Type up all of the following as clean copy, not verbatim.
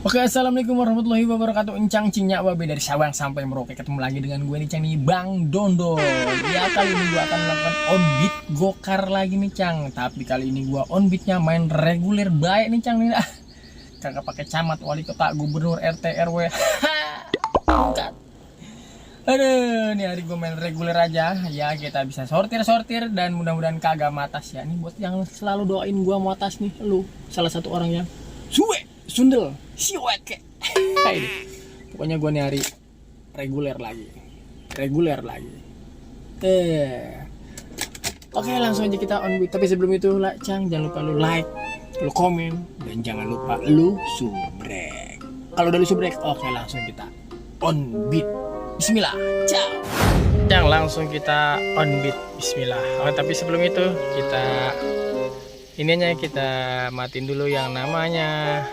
Oke, assalamualaikum warahmatullahi wabarakatuh. Encang Cinya Babe dari Sabang sampai Merauke, ketemu lagi dengan gue nih Cang nih, Bang Dondol. Ya, kali ini gue akan melakukan on beat gokar lagi nih Cang. Tapi kali ini gue on beatnya main reguler baik nih Cang nih. Kagak pakai camat, wali kota, gubernur, RT, RW. Bukan. Aduh, nih hari gue main reguler aja. Ya, kita bisa sortir dan mudah-mudahan kagak matas ya. Ini buat yang selalu doain gue matas nih, lu salah satu orang yang suwe sundel siwet kek. Pokoknya gue nih hari reguler lagi. Oke, langsung aja kita on beat. Tapi sebelum itu Cang, jangan lupa lu like, lu komen, dan jangan lupa lu subrek. Kalau udah lu subrek, oke langsung kita on beat. Bismillah, ciao. Cang, langsung kita on beat. Bismillah. Tapi sebelum itu kita matiin dulu yang namanya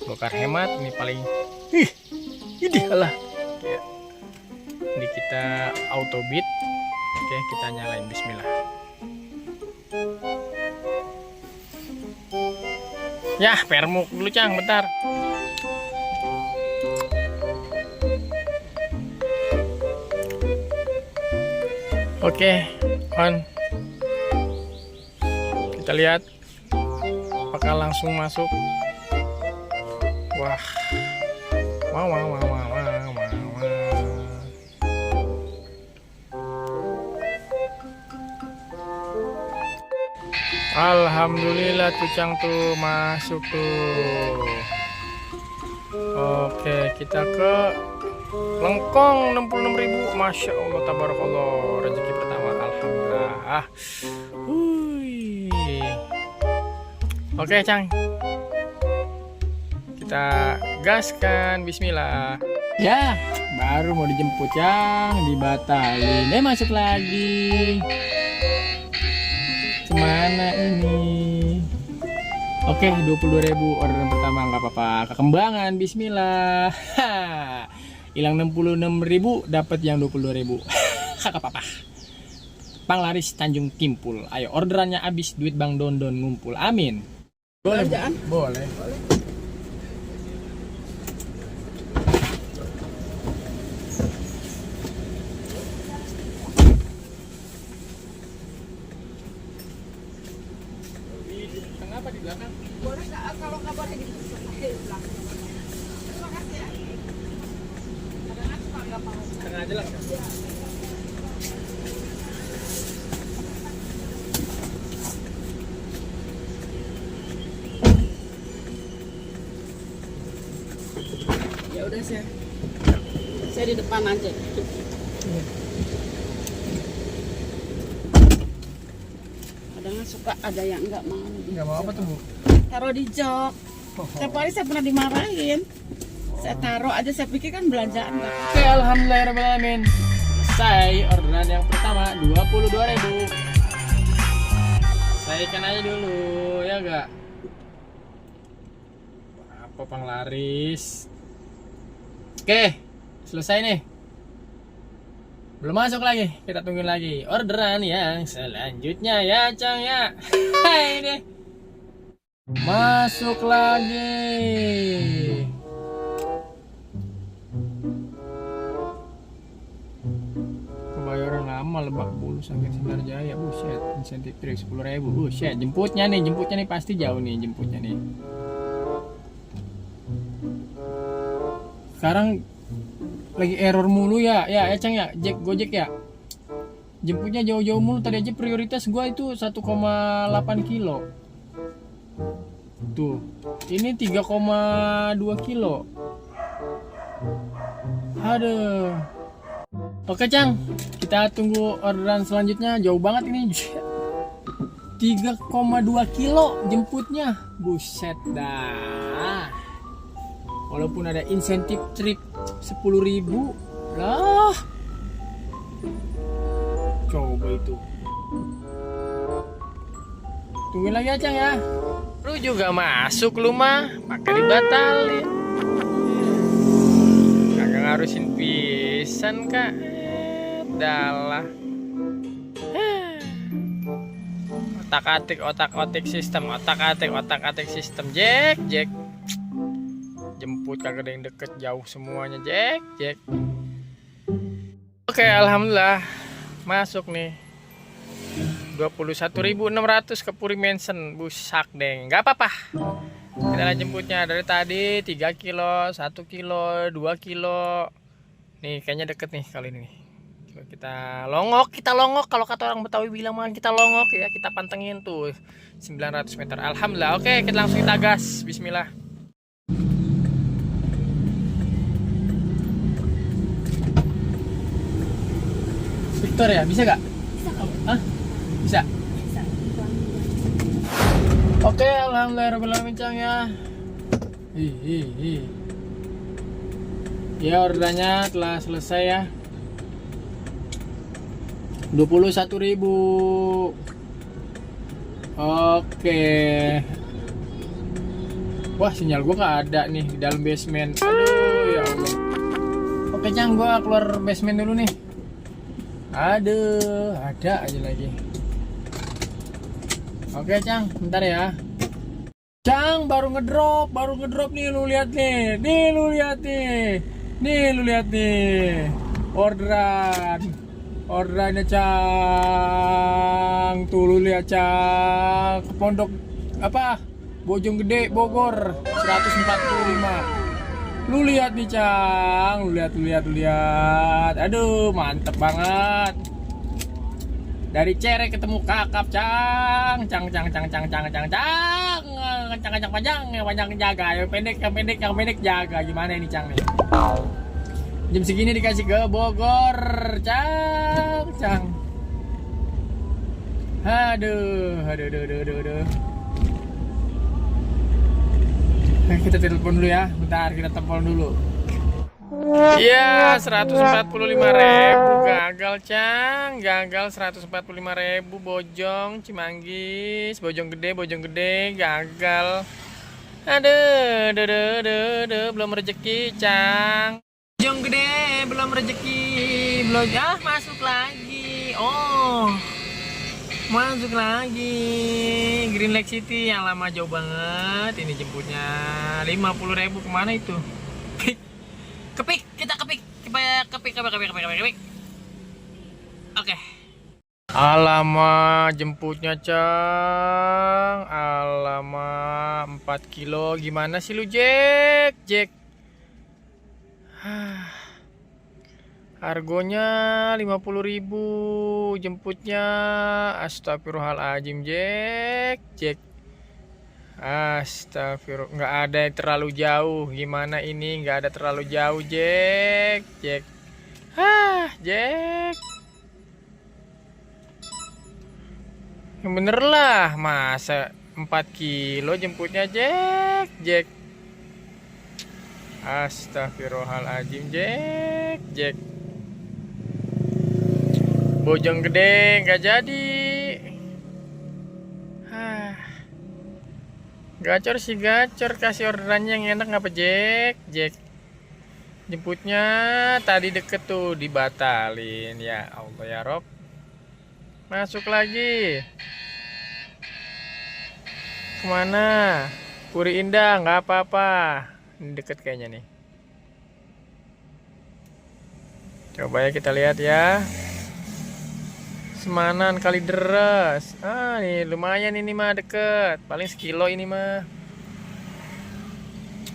bokar hemat. Ini paling ini lah ya. Ini kita auto beat. Oke, kita nyalain. Bismillah. Ya, permuk dulu Cang, bentar. Oke, on. Kita lihat apakah langsung masuk. Wah, wow. Alhamdulillah tuh Cang tuh masuk tuh. Oke, kita ke lengkong 66.000. Masya Allah, tabarakallah, rezeki pertama, alhamdulillah. Oke Cang, kita gaskan. Bismillah. Ya, baru mau dijemput Cang, dibatalin. Masuk lagi. Kemana ini? Oke, 22.000 orderan pertama, nggak apa-apa. Kekembangan. Bismillah. Hilang 66.000, dapat yang 22.000. Kagak apa-apa. Panglaris Tanjung Kimpul. Ayo, orderannya habis, duit Bang Dondon ngumpul. Amin. Boleh. Kenapa di belakang? Boleh nggak kalau nggak boleh di belakang? Terima kasih ya. Kadang-kadang suka nggak mau. Tengah aja lah. Ya udah saya di depan aja. Kadang suka ada yang nggak mau. Nggak mau apa tuh Bu? Taruh di jok. Setiap hari saya pernah dimarahin. Saya taruh aja, saya pikir kan belanjaan nggak. Oke, alhamdulillahirrahmanirrahim. Selesai orderan yang pertama, 22.000. Saya ikan aja dulu, ya enggak? Apa panglaris? Oke, selesai nih. Belum masuk lagi, kita tungguin lagi orderan yang selanjutnya ya Cang ya. Hai deh. Masuk lagi. Kebayoran Lama, Lebak Bulus, Sangkir Sinarjaya. Buset, insentif trik 10.000. Buset, jemputnya nih pasti jauh nih jemputnya nih. Sekarang lagi error mulu ya Cang ya, Gojek ya. Jemputnya jauh-jauh mulu. Tadi aja prioritas gua itu 1,8 kilo. Tuh, ini 3,2 kilo. Aduh. Oke Cang, kita tunggu orderan selanjutnya. Jauh banget ini. 3,2 kilo jemputnya. Buset dah. Walaupun ada insentif trip 10.000 lah. Coba itu. Tungguin lagi aja ya. Lu juga masuk lu mah, pakai dibatalin. Kagak ngarusin pisan Kak. Dalah. Otak-atik sistem, Jack. jemput kagak ada yang deket, jauh semuanya Jack. Oke, alhamdulillah masuk nih 21.600 ke Puri Mansion. Busak deng, nggak apa-apa. Kita jemputnya dari tadi 3 kilo, 1 kilo, 2 kilo. Nih kayaknya deket nih kali ini nih. Kita longok. Kalau kata orang Betawi bilang mah kita longok ya, kita pantengin tuh 900 meter. Alhamdulillah. Oke, kita langsung kita gas. Bismillah. Victor ya, bisa gak? Bisa kok. Hah? Bisa? Bisa. Oke, alhamdulillah Cang ya. Ya, orderannya telah selesai ya. 21.000. Oke. Wah, sinyal gua nggak ada nih di dalam basement. Aduh, ya Allah. Oke, Cang, gua keluar basement dulu nih. Aduh, ada aja lagi. Oke, Cang, bentar ya. Cang, baru ngedrop nih, lu lihat nih. Nih, lu lihat nih. Orderannya Cang. Tuh lu lihat Cang. Ke Pondok apa? Bojonggede, Bogor 145. Lu lihat nih Cang. Lu lihat. Aduh, mantep banget. Dari Cerek ketemu Kakap Cang. Cang panjang jaga. Yang pendek jaga. Gimana ini Cang nih? Jam segini dikasih ke Bogor, Cang. Aduh. Kita telepon dulu ya, bentar kita telepon dulu. Iya, 145.000 gagal Cang, 145.000 Bojong, Cimanggis, Bojonggede gagal. Aduh, belum rezeki Cang. Bojonggede belum rezeki, belum masuk lagi. Oh, masuk lagi. Green Lake City yang lama jauh banget. Ini jemputnya 50.000 kemana itu? Kepik. Oke. Alamak, jemputnya Cang. Alamak, 4 kilo. Gimana sih lu Jack? Hargonya 50.000 jemputnya. Astagfirullahaladzim Jack. Astagfirullah, nggak ada yang terlalu jauh. Gimana ini? Nggak ada terlalu jauh Jack. Jack. Yang bener lah, masa 4 kilo jemputnya Jack. Astagfirullahaladzim Jack. Bojonggede nggak jadi. Gacor, kasih orderannya yang enak ngapa Jack. Jemputnya tadi deket tuh dibatalin. Ya Allah ya Rob. Masuk lagi. Kemana? Puri Indah nggak apa-apa. Ini deket kayaknya nih. Coba ya kita lihat ya. Semanan Kalideres. Nih lumayan ini mah deket. Paling sekilo ini mah.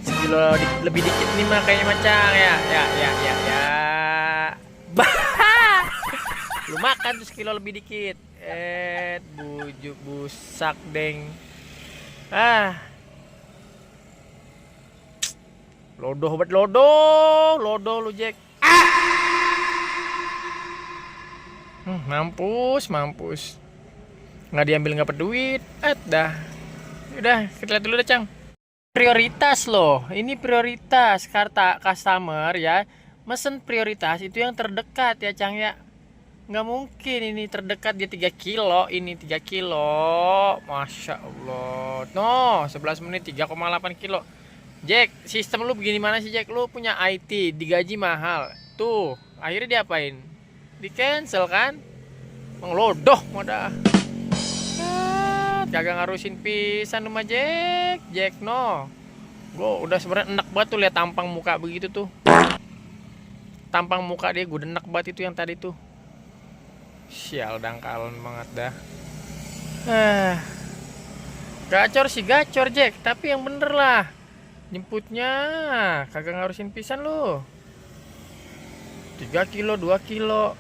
Sekilo lebih dikit nih mah kayaknya Macang ya. Lu makan tuh sekilo lebih dikit. Bujuk busak deng. Lodoh lu Jack. Mampus. Nggak diambil nggak peduit. Dah. Udah, kita lihat dulu deh, Cang. Prioritas loh. Ini prioritas karta customer ya. Mesen prioritas itu yang terdekat ya, Cang ya. Nggak mungkin ini terdekat dia 3 kilo, ini 3 kilo. Masya Allah. No, 11 menit 3,8 kilo. Jack, sistem lu begini mana sih Jack? Lu punya IT, digaji mahal. Tuh, akhirnya diapain? Di cancel kan? Menglodoh moda. Kagak ngarusin pisan rumah Jack no. Gue udah sebenarnya enak banget tuh lihat tampang muka begitu tuh. Tampang muka dia gue enak banget itu yang tadi tuh. Sial dangkalan banget dah. Gacor sih gacor Jack, tapi yang bener lah. Jemputnya kagak ngarusin pisan lu. 3 kilo, 2 kilo.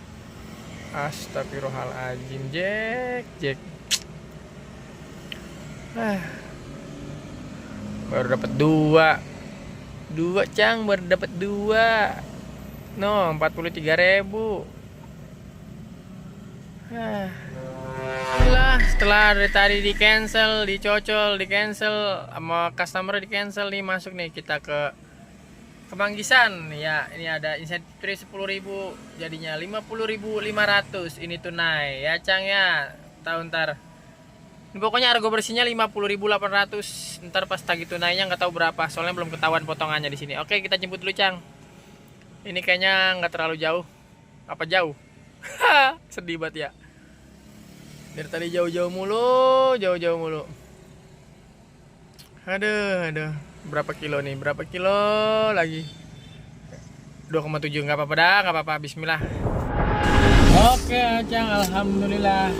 Astagfirullahaladzim Jack. Baru dapat 2 Cang, baru dapat 2. No, 43.000. Setelah dari tadi di cancel, dicocol, di cancel sama customer, di cancel nih, masuk nih kita ke Manggisan ya. Ini ada insentif free 10.000, jadinya 50.500 ini tunai ya Cang ya. Tahu ntar ini pokoknya harga bersihnya 50.800. Ntar pas tagih tunainya nggak tahu berapa, soalnya belum ketahuan potongannya di sini. Oke, kita jemput dulu Cang. Ini kayaknya nggak terlalu jauh. Apa jauh? Sedih banget ya. Dari tadi jauh-jauh mulu. Aduh. Berapa kilo nih? Berapa kilo lagi? 2,7. Nggak apa-apa dah, nggak apa-apa. Bismillah. Oke, Cang. Alhamdulillah.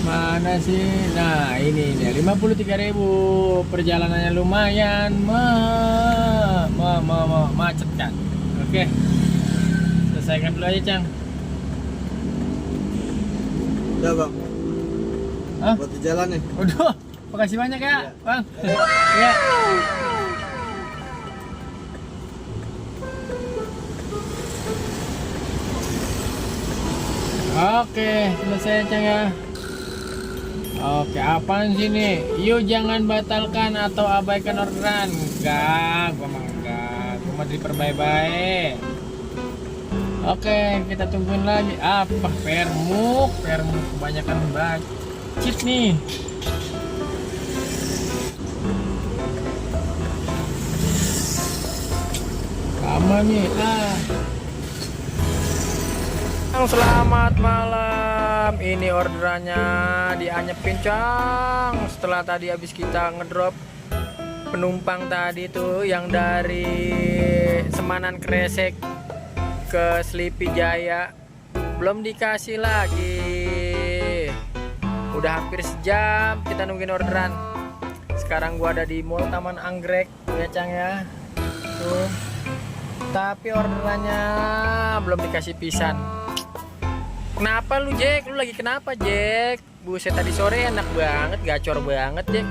Mana sih? Nah, ini dia 53.000. Perjalanannya lumayan macet kan. Oke. Selesaikan dulu aja, Cang. Udah bang. Hah? Buat di jalan nih. Udah. Makasih banyak ya, Bang. Ya. Oke, selesai Cang ya. Oke, apaan sih nih? Yuk jangan batalkan atau abaikan orderan. Enggak, gua mah enggak. Gua mah diperbaik-baik. Oke, kita tungguin lagi. Apa? Permuk kebanyakan bacit nih. Lama nih. Selamat malam. Ini orderannya dianyepin Cang. Setelah tadi habis kita ngedrop penumpang tadi tuh yang dari Semanan Kresek ke Sleepy Jaya, belum dikasih lagi. Udah hampir sejam kita nungguin orderan. Sekarang gua ada di Mall Taman Anggrek ya Cang ya. Tuh. Tapi orderannya belum dikasih pisan. Kenapa lu Jack? Lu lagi kenapa Jack? Buset, tadi sore enak banget, gacor banget Jack.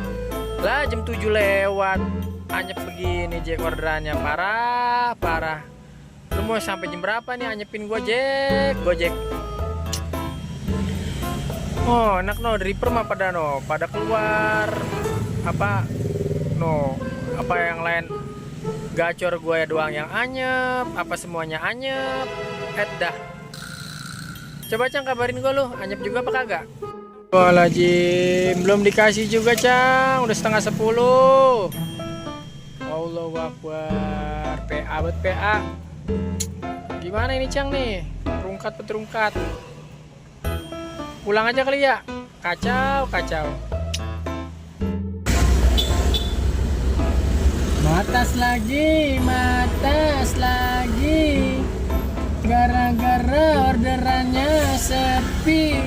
Lah jam 7 lewat anyep begini Jack orderannya. Parah. Lu mau sampai jam berapa nih anyepin gua Jack? Oh enak no, dripper mah pada keluar. Apa yang lain gacor gue doang yang anyep, apa semuanya anyep. Dah. Coba Cang kabarin gue lu, anyep juga apa kagak? Walajim, belum dikasih juga Cang, udah 9:30. Allahu Akbar. PA buat PA. Gimana ini Cang nih? Terungkat. Pulang aja kali ya. Kacau. Matas lagi. Gara-gara orderannya sepi.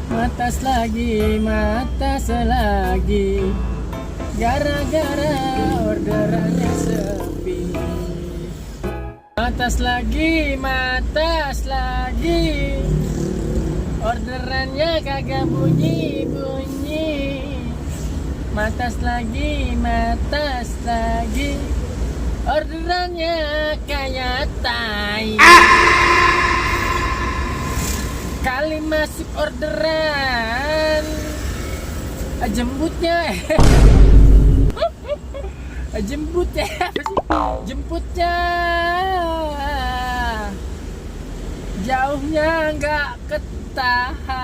Matas lagi. Gara-gara orderannya sepi. Matas lagi. Orderannya kagak bunyi. Matas lagi. Orderannya kayak tai. Kali masuk orderan jemputnya jemputnya jauhnya nggak ketahan.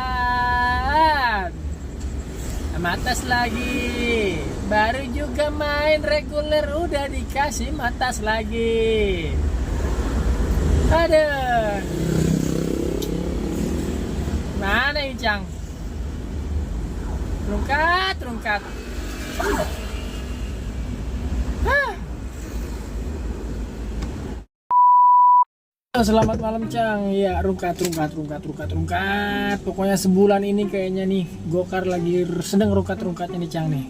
Matas lagi, baru juga main reguler udah dikasih matas lagi. Aduh, mana ini Cang? Terungkat. Selamat malam Cang. Ya rungkat. Pokoknya sebulan ini kayaknya nih Gokar lagi sedang rungkatnya nih Cang nih.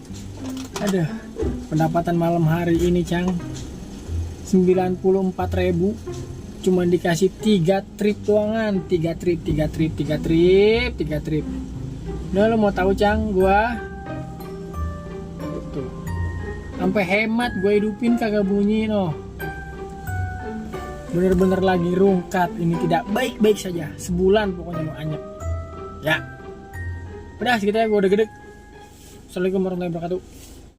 Aduh, pendapatan malam hari ini Cang 94.000, cuman dikasih 3 trip doangan. 3 trip. Nah lo mau tahu Cang, gua tuh sampai hemat gue hidupin kagak bunyi noh. Bener-bener lagi rungkat, ini tidak baik-baik saja. Sebulan pokoknya mau anyep ya. Udah segitu ya, gue udah gede. Assalamualaikum warahmatullahi wabarakatuh.